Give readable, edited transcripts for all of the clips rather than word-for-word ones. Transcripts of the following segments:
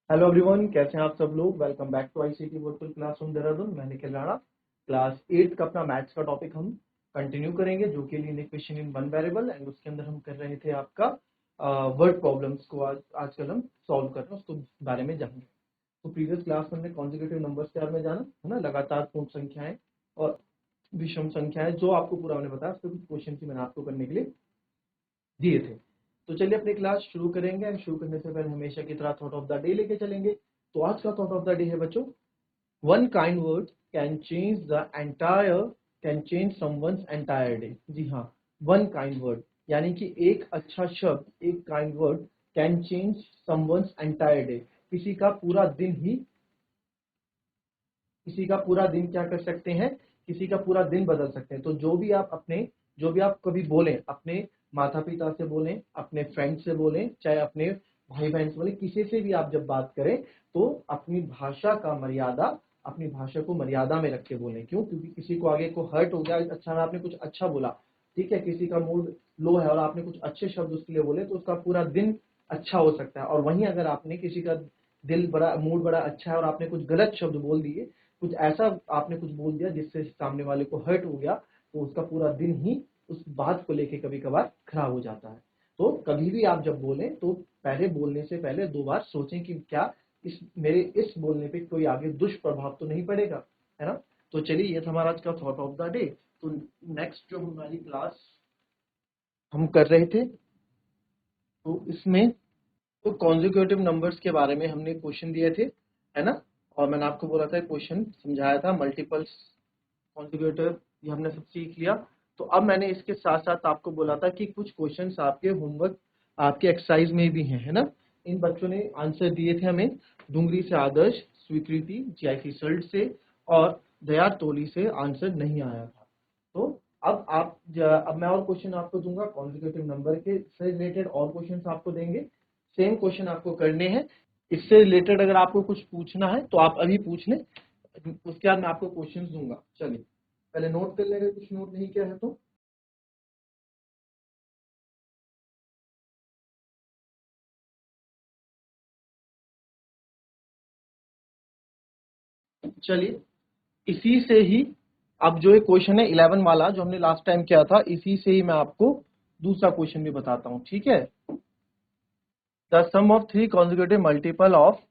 Hello everyone, कैसे हैं आप सब लोग। Welcome back to ICT virtual classroom Dehradun. मैं निखिल राणा। क्लास 8 का अपना मैथ्स का टॉपिक हम कंटिन्यू करेंगे, जो कि linear equation in one variable, and उसके अंदर हम कर रहे थे आपका वर्ड प्रॉब्लम्स को आजकल हम सॉल्व कर रहे हैं, उसको बारे में जानेंगे। तो प्रीवियस क्लास में हमने कॉन्जिक्यूटिव नंबर्स के बारे में जाना है ना, लगातार पूर्ण संख्याएं और विषम संख्याएं, जो आपको पूरा मैंने बताया, उसके कुछ क्वेश्चन ही मैंने आपको करने के लिए दिए थे। तो चलिए अपनी क्लास शुरू करेंगे। एंड शुरू करने से पहले हमेशा की तरह थॉट ऑफ द डे लेके चलेंगे। तो आज का थॉट ऑफ द डे है बच्चों, one kind word can change someone's entire day. जी हाँ, वन काइंड वर्ड यानी कि एक अच्छा शब्द, एक kind word can change someone's entire day, किसी का पूरा दिन ही, किसी का पूरा दिन क्या कर सकते हैं, किसी का पूरा दिन बदल सकते हैं। तो जो भी आप कभी बोलें, अपने माता पिता से बोलें, अपने फ्रेंड से बोलें, चाहे अपने भाई बहन से बोलें, किसी से भी आप जब बात करें तो अपनी भाषा का मर्यादा, अपनी भाषा को मर्यादा में रख के बोलें। क्यों? क्योंकि किसी को आगे को हर्ट हो गया, अच्छा आपने कुछ अच्छा बोला, ठीक है, किसी का मूड लो है और आपने कुछ अच्छे शब्द उसके लिए बोले, तो उसका पूरा दिन अच्छा हो सकता है। और वहीं अगर आपने किसी का मूड बड़ा अच्छा है और आपने कुछ गलत शब्द बोल दिए, कुछ ऐसा आपने कुछ बोल दिया जिससे सामने वाले को हर्ट हो गया, तो उसका पूरा दिन ही उस बात को लेके कभी कभार खराब हो जाता है। तो कभी भी आप जब बोलें तो पहले बोलने से पहले 2 बार सोचें कि क्या इस बोलने पे कोई आगे दुष्प्रभाव तो नहीं पड़ेगा, है ना। तो चलिए, ये था हमारा आज का थॉट ऑफ द डे। तो नेक्स्ट जो हमारी क्लास हम कर रहे थे, तो इसमें तो कॉन्जिक्यूटिव नंबर्स के बारे में हमने क्वेश्चन दिए थे, है ना। और मैंने आपको बोला था, क्वेश्चन समझाया था, मल्टीपल्स कॉन्जिक्यूटिव, ये हमने सब सीख लिया। तो अब मैंने इसके साथ साथ आपको बोला था कि कुछ क्वेश्चंस आपके होमवर्क, आपके एक्सरसाइज में भी हैं, है ना। इन बच्चों ने आंसर दिए थे हमें, डुंगरी से आदर्श, स्वीकृति जीआईसी सल्ट से, और दया तोली से आंसर नहीं आया था। तो अब मैं और क्वेश्चन आपको दूंगा कॉन्जिक्यूटिव नंबर के से रिलेटेड, और क्वेश्चंस आपको देंगे, सेम क्वेश्चन आपको करने हैं। इससे रिलेटेड अगर आपको कुछ पूछना है तो आप अभी पूछ लें, उसके बाद मैं आपको क्वेश्चन दूंगा। चलिए पहले नोट कर लेंगे, कुछ नोट नहीं किया है तो। चलिए, इसी से ही अब जो ये क्वेश्चन है 11 वाला जो हमने लास्ट टाइम किया था, इसी से ही मैं आपको दूसरा क्वेश्चन भी बताता हूं, ठीक है। The sum of 3 consecutive multiple of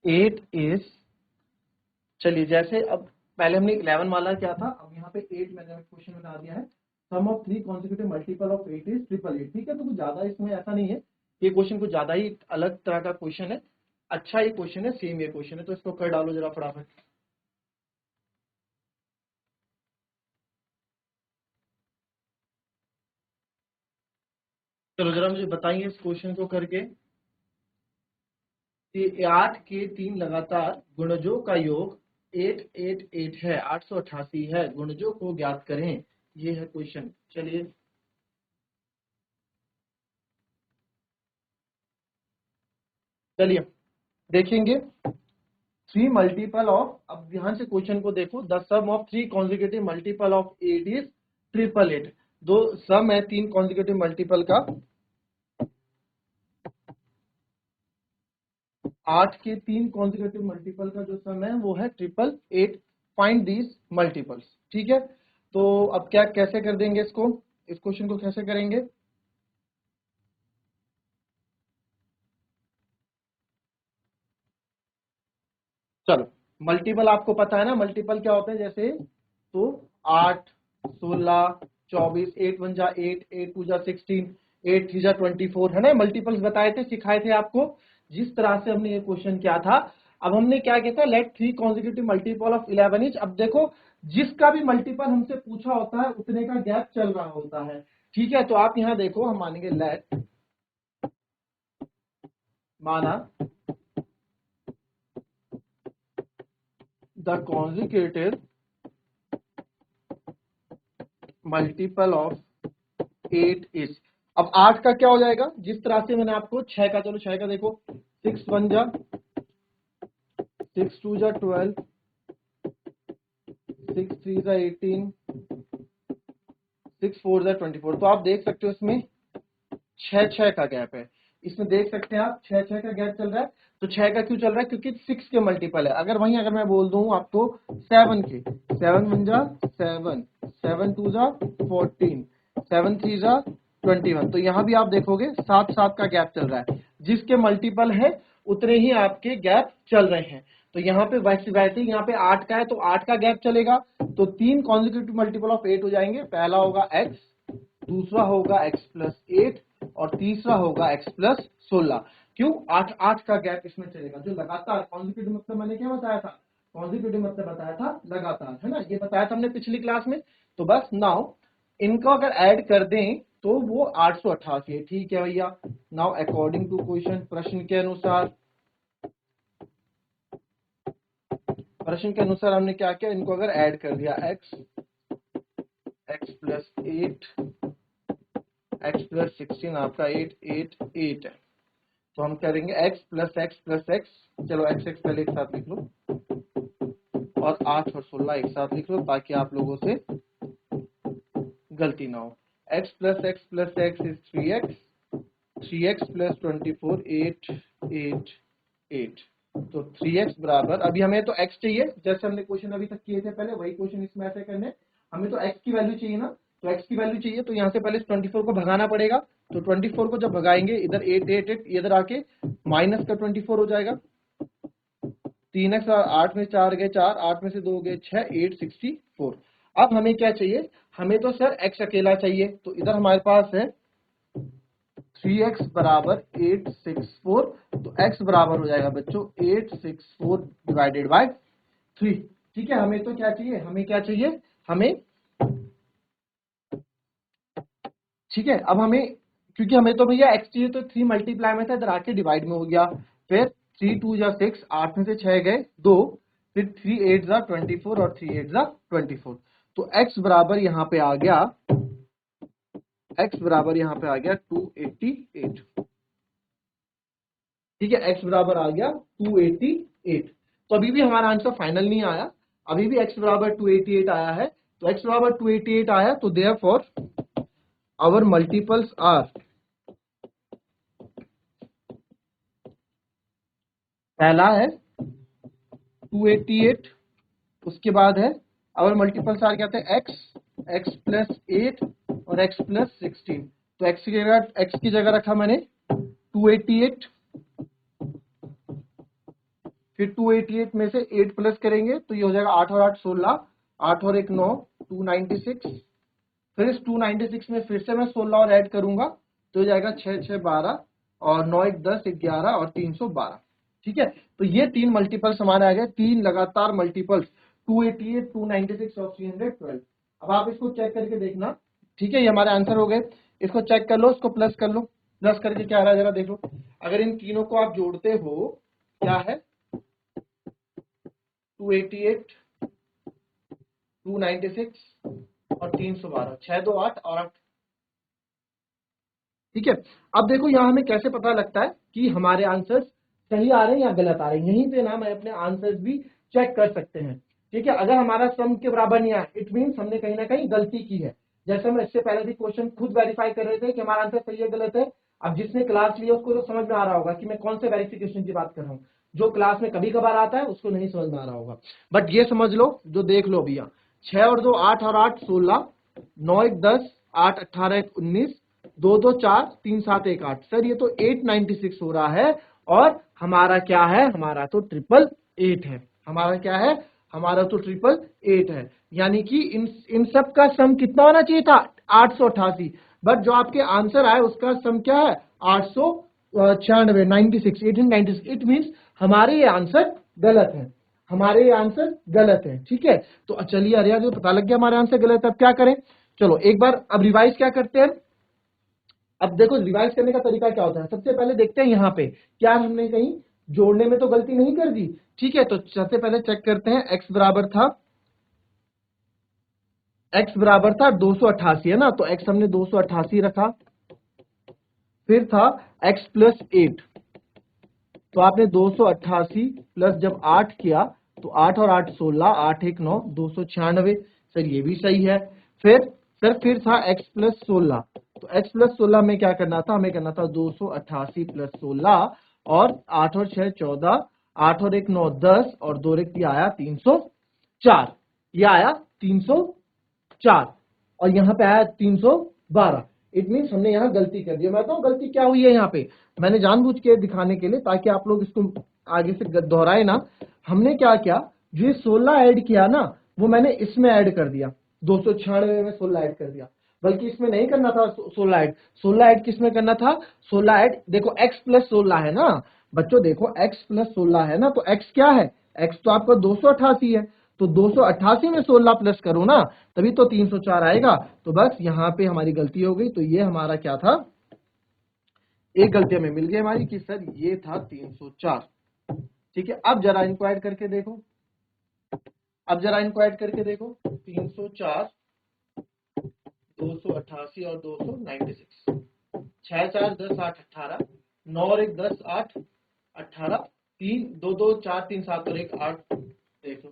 8 is. चलिए, जैसे अब पहले हमने 11 वाला क्या था, अब यहाँ पे 8 मैंने क्वेश्चन बना दिया है। Sum of 3 consecutive multiple of 8 is 888, ठीक है। तो कुछ ज्यादा इसमें ऐसा नहीं है, ये क्वेश्चन कुछ ज्यादा ही अलग तरह का क्वेश्चन है, अच्छा ये क्वेश्चन है, सेम ये क्वेश्चन है। तो इसको कर डालो जरा फटाफट। चलो जरा मुझे बताइए इस क्वेश्चन को करके कि 8 के 3 लगातार गुणजों का योग 888 है, 888 है, गुणजों को ज्ञात करें, ये है क्वेश्चन। चलिए चलिए देखेंगे, 3 मल्टीपल ऑफ, अब ध्यान से क्वेश्चन को देखो, the sum of 3 consecutive multiple of 8 is 888। दो सम है 3 कॉन्जिक्यूटिव मल्टीपल का, 8 के 3 कॉन्जिक्यूटिव मल्टीपल का जो सम है वो है 888। फाइंड दीज मल्टीपल्स, ठीक है। तो अब क्या कैसे कर देंगे इसको, इस क्वेश्चन को कैसे करेंगे। चलो, मल्टीपल आपको पता है ना, मल्टीपल क्या होते हैं, जैसे तो 8, 16, 24, 8 वन जा 8, 8 टू जा 16, 8 थ्री जा 24, है ना। मल्टीपल्स बताए थे, सिखाए थे आपको, जिस तरह से हमने ये क्वेश्चन किया था। अब हमने क्या किया था, let 3 consecutive multiple of 11 is. अब देखो, जिसका भी मल्टीपल हमसे पूछा होता है उतने का गैप चल रहा होता है, ठीक है। तो आप यहाँ देखो, हम मानेंगे लेट, माना the consecutive multiple of 8 is. अब 8 का क्या हो जाएगा, जिस तरह से मैंने आपको 6 का, चलो 6 का देखो, 6 वन जा 6 टू जा 12, 6 थ्री जा 18, 6 फोर जा 24। तो आप देख सकते हो इसमें 6 6 का गैप है। इसमें देख सकते हैं आप 6 6 का गैप चल रहा है। तो 6 का क्यों चल रहा है? क्योंकि 6 के मल्टीपल है। अगर मैं बोल दूं आपको 7 के, 7 1 जा 7, 7 2 जा 14, 7 3 जा 21, तो यहाँ भी आप देखोगे 7 7 का गैप चल रहा है। जिसके मल्टीपल है उतने ही आपके गैप चल रहे हैं। तो यहाँ पे वैसे यहाँ पे 8 का है तो 8 का गैप चलेगा, तो 3 कॉन्जिक्यूटिव मल्टीपल ऑफ 8 हो जाएंगे। पहला होगा x, दूसरा होगा x प्लस 8 और तीसरा होगा x प्लस 16। क्यों? 8 8 का गैप इसमें चलेगा। जो लगातार कॉन्जिक्यूटिव मतलब मैंने क्या बताया था? कॉन्जिक्यूटिव मतलब बताया था लगातार, है ना, ये बताया था हमने पिछली क्लास में। तो बस नाउ इनको अगर ऐड कर दें तो वो 888 है। ठीक है भैया। नाउ अकॉर्डिंग टू क्वेश्चन, प्रश्न के अनुसार हमने क्या किया, इनको अगर ऐड कर दिया x प्लस 8 x प्लस 16 आपका 8 8 8 है। तो हम करेंगे x प्लस x, चलो x पहले एक साथ लिख लो और 8 और 16 एक साथ लिख लो ताकि आप लोगों से गलती ना हो। x plus x is 3x plus 24 8 8 8। तो 3x बराबर, अभी हमें तो x चाहिए, जैसे हमने क्वेश्चन अभी तक किए थे पहले वही क्वेश्चन इसमें ऐसे करने। हमें तो x की वैल्यू चाहिए ना, तो x की वैल्यू चाहिए तो यहाँ से पहले 24 को भगाना पड़ेगा। तो 24 को जब भगाएंगे इधर 8 8 8 इधर आके माइनस का 24 हो जाएगा। 3x, 8 में 4 गए 4, 8 में से 2 गए 6, 864। अब हमें क्या चाहिए? हमें तो सर x अकेला चाहिए, तो इधर हमारे पास है 3x बराबर 864। तो x बराबर हो जाएगा बच्चों 864 डिवाइडेड बाय 3। ठीक है। हमें तो क्या चाहिए? हमें ठीक है। अब हमें, क्योंकि हमें तो भैया x चाहिए तो 3 मल्टीप्लाई में था, इधर आके डिवाइड में हो गया। फिर 3 2 जा 6, 8 में से 6 गए 2, फिर 3 8 जा 24 और 3 8 जा 24। तो x बराबर यहाँ पे आ गया 288। ठीक है, x बराबर आ गया 288। तो अभी भी हमारा आंसर फाइनल नहीं आया, अभी भी x बराबर 288 आया है। तो x बराबर 288 आया, तो देयरफॉर आवर मल्टीपल्स आर, पहला है 288, उसके बाद है आवर मल्टीपल्स आर क्या थे? x प्लस 8 और x प्लस 16। तो x की जगह रखा मैंने 288, फिर 288 में से 8 प्लस करेंगे तो ये हो जाएगा 8 और 8 16, 8 और 1 9, 296। फिर इस 296 में फिर से मैं 16 और ऐड करूंगा तो हो जाएगा 6 6 12 और 9 1 10 11 और 312। ठीक है। तो ये 3 मल्टीपल्स हमारे आ गए, 3 लगातार मल्टीपल्स 288, 296 और 312। अब आप इसको चेक करके देखना। ठीक है, ये हमारे आंसर हो गए। इसको चेक कर लो, इसको प्लस कर लो। प्लस करके क्या आ रहा है जरा देख लो। अगर इन तीनों को आप जोड़ते हो, क्या है? 288, 296 और 312, 6 2 8 और 8। ठीक है। अब देखो यहाँ हमें कैसे पता लगता है कि हमारे आंसर्स सही आ रहे हैं या गलत आ रहे हैं। यहीं पे ना मैं अपने आंसर्स भी चेक कर सकते हैं। ठीक है। अगर हमारा सम के बराबर नहीं आया, इट मीन्स हमने कहीं ना कहीं गलती की है। जैसे हम इससे पहले भी क्वेश्चन खुद वेरीफाई कर रहे थे कि हमारा आंसर सही है गलत है। अब जिसने क्लास लिया उसको तो समझ में आ रहा होगा कि मैं कौन से वेरिफिकेशन की बात कर रहा हूँ। जो क्लास में कभी कभार आता है उसको नहीं समझ में आ रहा होगा। बट ये समझ लो, जो देख लो भैया, 6 और 2 8 और 8 16, 9 1 10, 8 18 1 19, 2 2 4 3 7 1 8। सर ये तो 896 हो रहा है और हमारा क्या है? हमारा तो 888 है। हमारा क्या है? हमारा तो 888 है। यानी कि इन सब का सम कितना होना चाहिए था? 888। बट जो आपके आंसर आए उसका सम क्या है? 896, 96, 896। इट मीन्स हमारे ये आंसर गलत है, हमारे ये आंसर गलत है। ठीक है। तो चलिए, अरे यार पता लग गया हमारे आंसर गलत है, अब क्या करें? चलो एक बार अब रिवाइज क्या करते हैं। अब देखो रिवाइज करने का तरीका क्या होता है। सबसे पहले देखते हैं यहाँ पे क्या हमने कहीं जोड़ने में तो गलती नहीं कर दी। ठीक है। तो सबसे पहले चेक करते हैं। x बराबर था 288, है ना, तो x हमने 288 रखा। फिर था x प्लस 8, तो आपने 288 प्लस जब 8 किया तो 8 और 8 16, 8 1 9, 296। सर ये भी सही है। फिर था x प्लस 16, तो x प्लस 16 में क्या करना था, हमें करना था 288 प्लस 16 और 8 और 6 14, 8 और 1 9 10 और 2 एक आया 304, ये आया 304 और यहाँ पे आया 312। इट मीन्स हमने यहाँ गलती कर दी। मैं बताऊँ गलती क्या हुई है यहाँ पे, मैंने जानबूझ के दिखाने के लिए ताकि आप लोग इसको आगे से दोहराए ना। हमने क्या किया, जो 16 ऐड किया ना वो मैंने इसमें ऐड कर दिया, 296 में 16 ऐड कर दिया, बल्कि इसमें नहीं करना था 16 ऐड। 16 ऐड किसमें करना था, 16 ऐड देखो x प्लस 16 है ना बच्चों, देखो x प्लस 16 है ना, तो x क्या है, x तो आपका 288 है, तो 288 में 16 प्लस करो ना तभी तो 304 आएगा। तो बस यहाँ पे हमारी गलती हो गई, तो ये हमारा क्या था, एक गलती हमें मिल गई हमारी कि सर ये था 304। ठीक है, अब जरा इनको ऐड करके देखो, अब जरा इनको ऐड करके देखो, 304 288 और 296, 6 4 10 8 18, 9 और 1 10 8 18, 3 2 2 4 3 7 और 1 8, देखो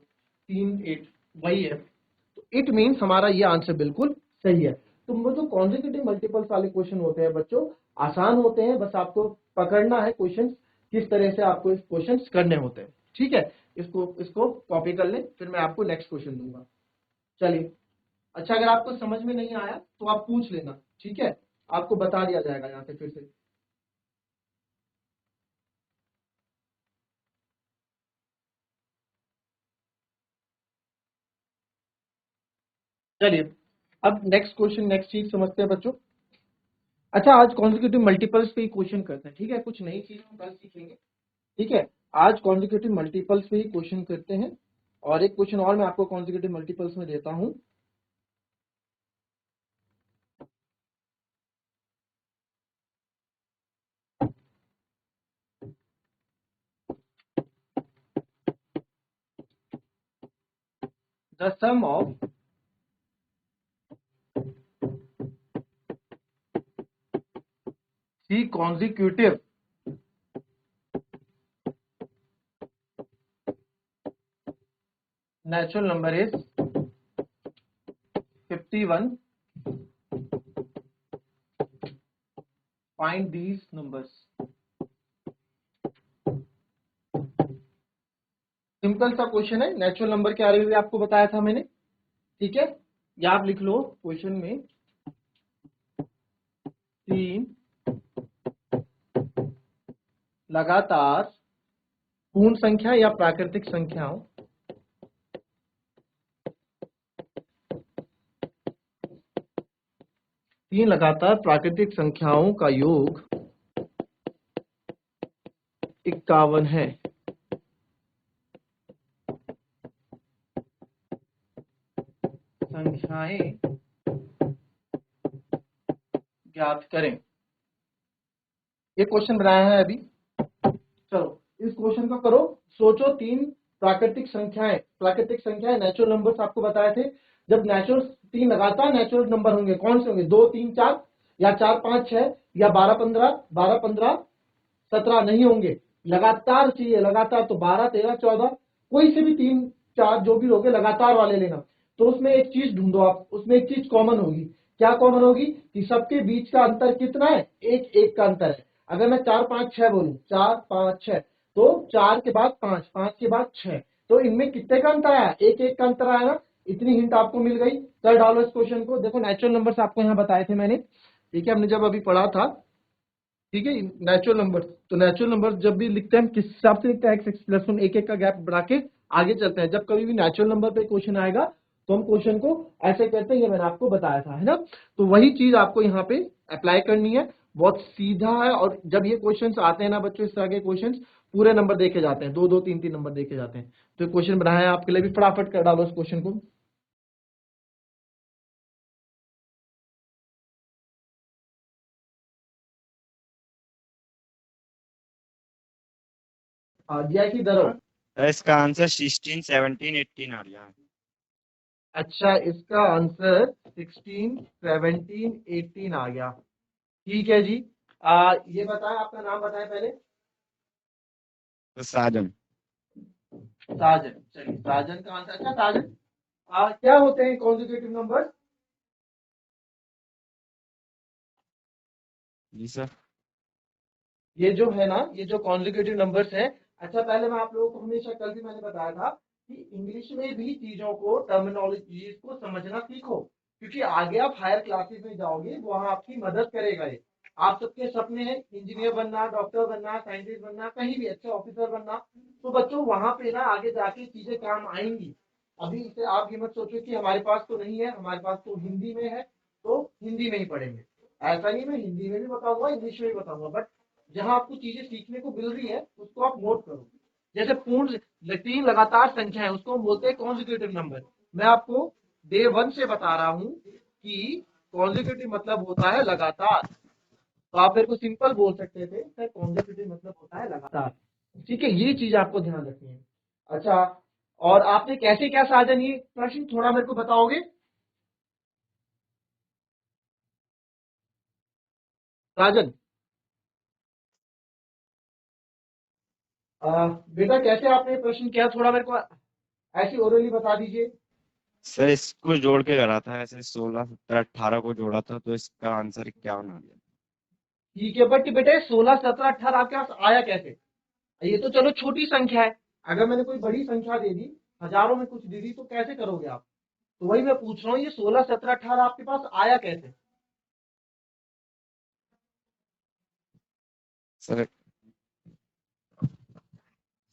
3 8 वही है। तो इट मीन्स हमारा ये आंसर बिल्कुल सही है। तो वो जो कॉन्जिक्यूटिव मल्टीपल्स वाले क्वेश्चन होते हैं बच्चों, आसान होते हैं, बस आपको पकड़ना है क्वेश्चन किस तरह से आपको क्वेश्चन करने होते हैं। ठीक है, इसको इसको कॉपी कर लें, फिर मैं आपको नेक्स्ट क्वेश्चन दूंगा। चलिए, अच्छा अगर आपको समझ में नहीं आया तो आप पूछ लेना, ठीक है, आपको बता दिया जाएगा यहाँ से फिर से। चलिए, अब नेक्स्ट क्वेश्चन, नेक्स्ट चीज समझते हैं बच्चों। अच्छा, आज कॉन्जिक्यूटिव मल्टीपल्स पे ही क्वेश्चन करते हैं, ठीक है, कुछ नई चीज हम कल सीखेंगे। ठीक है, आज कॉन्जिक्यूटिव मल्टीपल्स पे ही क्वेश्चन करते हैं, और एक क्वेश्चन और मैं आपको कॉन्जिक्यूटिव मल्टीपल्स में देता हूं। The sum of three consecutive natural number is 51. Find these numbers. Simple सा क्वेश्चन है, नेचुरल नंबर के बारे में भी आपको बताया था मैंने। ठीक है, या आप लिख लो क्वेश्चन में 3 लगातार पूर्ण संख्या या प्राकृतिक संख्याओं तीन लगातार प्राकृतिक संख्याओं का योग 51 है। संख्याएं ज्ञात करें। ये क्वेश्चन बनाया है अभी। चलो इस क्वेश्चन को करो, सोचो तीन प्राकृतिक संख्याएं नेचुरल नंबर्स आपको बताए थे। जब नेचुरल तीन लगातार नेचुरल नंबर होंगे, कौन से होंगे, 2 3 4 या 4 5 6 या 12 15 17 नहीं होंगे, लगातार चाहिए, लगातार। तो 12 13 14 कोई से भी 3 4 जो भी होंगे लगातार वाले लेना। तो उसमें एक चीज ढूंढो आप, उसमें एक चीज कॉमन होगी। क्या कॉमन होगी कि सबके बीच का अंतर कितना है, एक एक का अंतर है। अगर मैं 4 5 6 बोलूं, 4 5 6, तो 4 के बाद 5 5 के बाद 6, तो इनमें कितने का अंतर आया, एक एक का अंतर आया ना। इतनी हिंट आपको मिल गई। कर डालो इस क्वेश्चन को। देखो नेचुरल नंबर्स आपको यहाँ बताए थे मैंने, ठीक है, हमने जब अभी पढ़ा था। ठीक है, नेचुरल नंबर, तो नेचुरल नंबर जब भी लिखते हैं हम किस हिसाब से लिखते हैं, एक्स एक्स प्लस वन, एक एक का गैप बढ़ा के आगे चलते हैं। जब कभी भी नेचुरल नंबर पे क्वेश्चन आएगा तो हम क्वेश्चन को ऐसे करते हैं, ये मैंने आपको बताया था, है ना। तो वही चीज आपको यहाँ पे अप्लाई करनी है, बहुत सीधा है। और जब ये क्वेश्चन आते हैं ना बच्चों, इस तरह के क्वेश्चन पूरे नंबर देखे जाते हैं, 2 2 3 3 नंबर देखे जाते हैं। तो क्वेश्चन बनाया है आपके लिए भी, फटाफट कर डालो इस क्वेश्चन को। दिया कि दरो, इसका आंसर 16 17 18 आ गया। अच्छा इसका आंसर 16 17 18 आ गया। ठीक है जी। ये बताएं, आपका नाम बताएं पहले। तो साजन। साजन, चलिए साजन का आंसर। अच्छा साजन, क्या होते हैं कॉन्जिक्यूटिव नंबर, जी सर। ये जो है ना, ये जो कॉन्जिक्यूटिव नंबर्स है, अच्छा पहले मैं आप लोगों को हमेशा, कल भी मैंने बताया था कि इंग्लिश में भी चीजों को, टर्मिनोलॉजीज को समझना सीखो, क्योंकि आगे आप हायर क्लासेस में जाओगे, वहां आपकी मदद करेगा ये। आप सबके सपने हैं इंजीनियर बनना, डॉक्टर बनना, साइंटिस्ट बनना, कहीं भी अच्छे ऑफिसर बनना, तो बच्चों वहां पे ना आगे जाके चीजें काम आएंगी। अभी से आप ये मत सोचो कि हमारे पास तो नहीं है, हमारे पास तो हिंदी में है, तो हिंदी में ही पढ़ेंगे। ऐसा नहीं, मैं हिंदी में भी बताऊंगा, इंग्लिश में भी बताऊंगा, बट जहां आपको चीजें सीखने को मिल रही है उसको आप नोट करो। जैसे पूर्ण, तीन लगातार संख्या है, उसको हम बोलते हैं कॉन्जिक्यूटिव नंबर। मैं आपको डे वन से बता रहा हूं कि कॉन्जिक्यूटिव मतलब होता है लगातार। तो आप मेरे को सिंपल बोल सकते थे सर, कॉन्जिक्यूटिव मतलब होता है लगातार। ठीक है, ये चीज आपको ध्यान रखनी है। अच्छा, और आपने कैसे क्या साजन, ये प्रश्न थोड़ा मेरे को बताओगे साजन? बेटा कैसे आपने प्रश्न किया, थोड़ा मेरे को ऐसे ओरली बता दीजिए। सर इसको जोड़ के करा था, ऐसे 16 17 18 को जोड़ा था, तो इसका आंसर 51 आ गया। ठीक है, बट बेटे 16 17 18 आपके पास आया कैसे? ये तो चलो छोटी संख्या है, अगर मैंने कोई बड़ी संख्या दे दी, हजारों में कुछ दे दी, तो कैसे करोगे आप? तो वही मैं पूछ रहा हूँ, ये 16 17 18 आपके पास आया कैसे? सर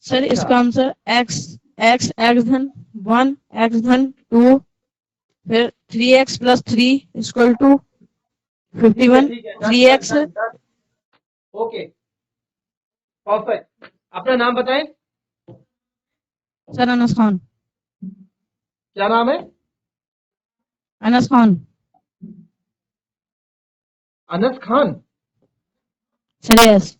सर अच्छा, इसका आंसर एक्स, एक्स धन 1 एक्स धन 2 फिर 3x+3 इक्वल टू ठीक है 51 ठीक है, done three done x done done. Okay, perfect. अपना नाम बताएं। सर अनस खान। क्या नाम है? Anas Khan. Anas Khan. Sir yes.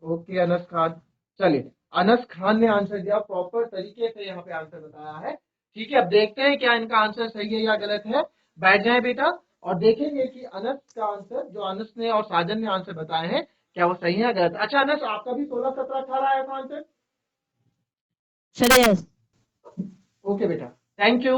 Okay Anas Khan, चलिए। अनस खान ने आंसर दिया, प्रॉपर तरीके से यहाँ पे आंसर बताया है। ठीक है, अब देखते हैं क्या इनका आंसर सही है या गलत है। बैठ जाए बेटा, और देखेंगे कि अनस का आंसर, जो अनस ने और साजन ने आंसर बताए हैं, क्या वो सही है या गलत। अच्छा अनस, आपका भी 16 17 18 आया था आंसर? Sir yes. ओके बेटा, थैंक यू।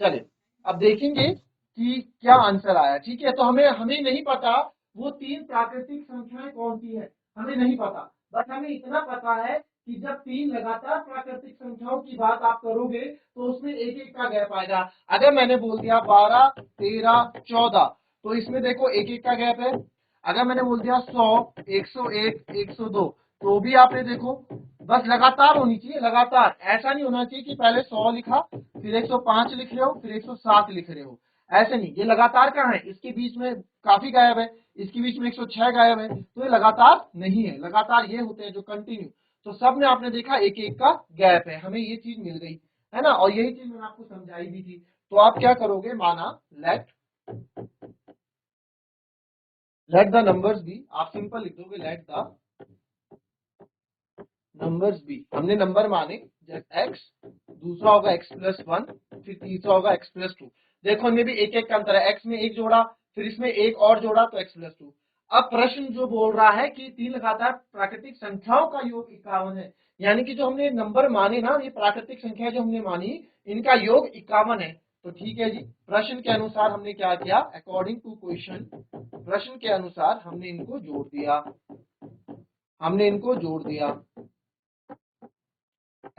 चलिए, अब देखेंगे कि क्या आंसर आया। ठीक है, तो हमें हमें नहीं पता वो तीन प्राकृतिक संख्याएं कौन सी है, हमें नहीं पता, बट हमें इतना पता है कि जब तीन लगातार प्राकृतिक संख्याओं की बात आप करोगे, तो उसमें एक एक का गैप आएगा। अगर मैंने बोल दिया 12 13 14, तो इसमें देखो एक एक का गैप है। अगर मैंने बोल दिया 100 101 102, तो भी आपने देखो, बस लगातार होनी चाहिए, लगातार। ऐसा नहीं होना चाहिए कि पहले 100 लिखा, फिर 105 लिख रहे हो, फिर 107 लिख रहे हो। ऐसे नहीं, ये लगातार कहाँ है, इसके बीच में काफी गायब है, इसके बीच में 106 गायब है, तो ये लगातार नहीं है। लगातार ये होते हैं जो कंटिन्यू। तो सब में आपने देखा एक एक का गैप है, हमें ये चीज मिल गई है ना, और यही चीज मैंने आपको समझाई भी थी। तो आप क्या करोगे, माना let let the numbers be, आप सिंपल लिख दोगे लेट द नंबर्स बी। हमने नंबर माने, जैसे एक्स, दूसरा होगा x+1, फिर तीसरा होगा x+2। देखो इनमें भी एक एक का अंतर है, x में एक जोड़ा, फिर इसमें एक और जोड़ा, तो x+2। अब प्रश्न जो बोल रहा है कि तीन लगातार प्राकृतिक संख्याओं का योग 51 है, यानी कि जो हमने नंबर माने ना, ये प्राकृतिक संख्या जो हमने मानी, इनका योग 51 है। तो ठीक है जी, प्रश्न के अनुसार हमने क्या किया, अकॉर्डिंग टू क्वेश्चन, प्रश्न के अनुसार हमने इनको जोड़ दिया, हमने इनको जोड़ दिया।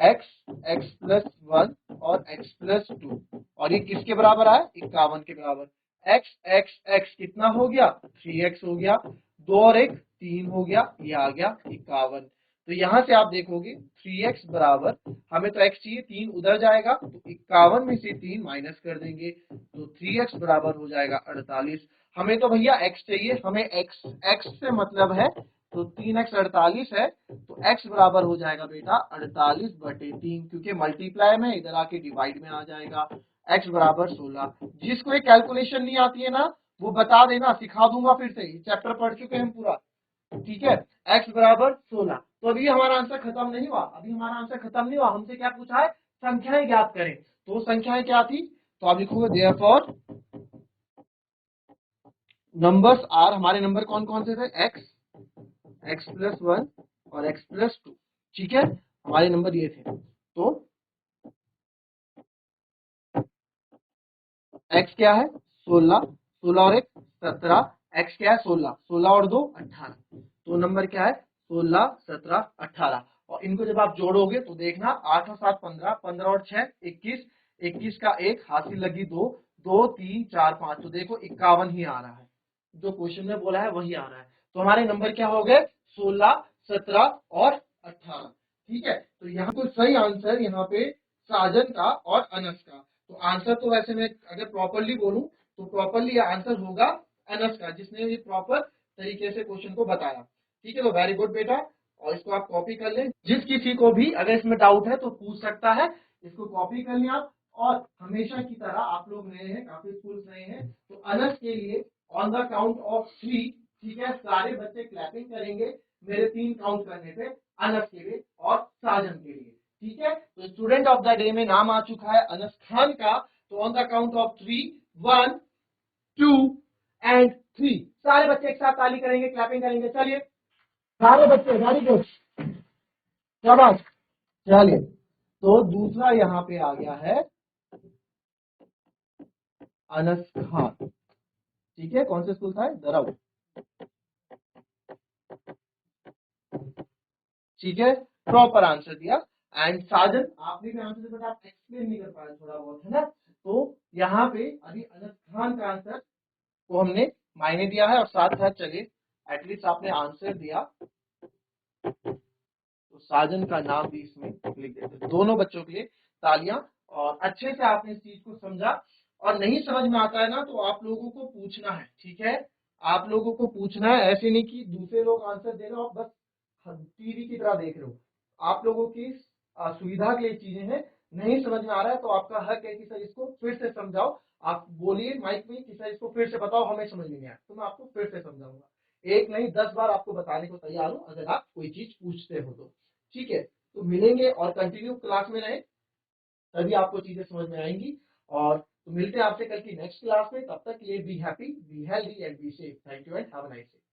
x, x+1 और x+2, और ये किसके बराबर आया, 51 के बराबर। x x x कितना हो गया, 3x हो गया, 2 और 1 3 हो गया, ये आ गया 51। तो यहां से आप देखोगे 3x बराबर, हमें तो x चाहिए, 3 उधर जाएगा, तो 51 में से 3 माइनस कर देंगे, तो 3x बराबर हो जाएगा 48। हमें तो भैया x चाहिए, हमें x से मतलब है, तो 3x 48 है, तो x बराबर हो जाएगा बेटा 48/3, क्योंकि मल्टीप्लाई में इधर आके डिवाइड में आ जाएगा। x बराबर 16। जिसको ये कैलकुलेशन नहीं आती है ना, वो बता देना, सिखा दूंगा फिर से, चैप्टर पढ़ चुके हैं हम पूरा। ठीक है, x बराबर 16। तो अभी हमारा आंसर खत्म नहीं हुआ, अभी हमारा आंसर खत्म नहीं हुआ, हमसे क्या पूछा है, संख्याएं ज्ञात करें। तो संख्याएं क्या थी, तो आप लिखोगे देयरफॉर नंबर्स आर, हमारे नंबर कौन कौन से थे, x, x+1 और x+2। ठीक है, हमारे नंबर ये थे। तो x क्या है, 16, 16 और 1 17, x क्या है 16, 16 और 2 18, तो नंबर क्या है 16, 17, 18। और इनको जब आप जोड़ोगे तो देखना 8 और 7 15, 15 और 6 21, 21 का 1 हासिल लगी 2, 2 3 4 5, तो देखो 51 ही आ रहा है, जो क्वेश्चन में बोला है वही आ रहा है। तो हमारे नंबर क्या हो गए 16, 17 और 18। ठीक है, तो यहाँ तो सही आंसर यहाँ पे साजन का और अनस का। तो आंसर तो वैसे मैं अगर प्रॉपरली बोलूं तो प्रॉपरली आंसर होगा अनस का, जिसने ये प्रॉपर तरीके से क्वेश्चन को बताया। ठीक है, तो वेरी गुड बेटा, और इसको आप कॉपी कर लें। जिस किसी को भी अगर इसमें डाउट है तो पूछ सकता है, इसको कॉपी कर लें आप। और हमेशा की तरह आप लोग नए हैं, काफी स्कूल नए हैं, तो अनस के लिए ऑन द काउंट ऑफ 3, ठीक है, सारे बच्चे क्लैपिंग करेंगे मेरे 3 काउंट करने पे, अनस के लिए और साजन के लिए। ठीक है, तो स्टूडेंट ऑफ द डे में नाम आ चुका है अनस खान का। तो on the count of 3, 1 2 and 3, सारे बच्चे एक साथ ताली करेंगे, क्लैपिंग करेंगे। चलिए सारे बच्चे, वेरी गुड, शाबाश। चलिए, तो दूसरा यहाँ पे आ गया है अनस खान। ठीक है, कौन से स्कूल था, दरऊ। ठीक है, प्रॉपर आंसर दिया। एंड साजन आपने भी आंसर दिया, बट आप एक्सप्लेन नहीं कर पाए थोड़ा बहुत, है ना। तो यहाँ पे अभी अनस खान का आंसर को हमने मायने दिया है, और साथ साथ चलिए एटलीस्ट आपने आंसर दिया, तो साजन का नाम भी इसमें लिख देते। दोनों बच्चों के लिए तालियां। और अच्छे से आपने इस चीज को समझा, और नहीं समझ में आता है ना तो आप लोगों को पूछना है। ठीक है, आप लोगों को पूछना है, ऐसे नहीं कि दूसरे लोग आंसर दे रहे हो आप बस टीवी की तरह देख रहे हो। आप लोगों की सुविधा के लिए चीजें हैं। नहीं समझ में आ रहा है तो आपका हक है कि सर इसको फिर से समझाओ। आप बोलिए माइक में कि सर इसको फिर से बताओ, हमें समझ में नहीं आया, तो मैं आपको फिर से समझाऊंगा। एक नहीं 10 बार आपको बताने को तैयार हूं, अगर आप कोई चीज पूछते हो तो। ठीक है, तो मिलेंगे और कंटिन्यू क्लास में रहें, तभी आपको चीजें समझ में आएंगी। और तो मिलते हैं आपसे कल की नेक्स्ट क्लास में, तब तक के लिए be happy, be healthy and be safe. Thank you and have a nice day.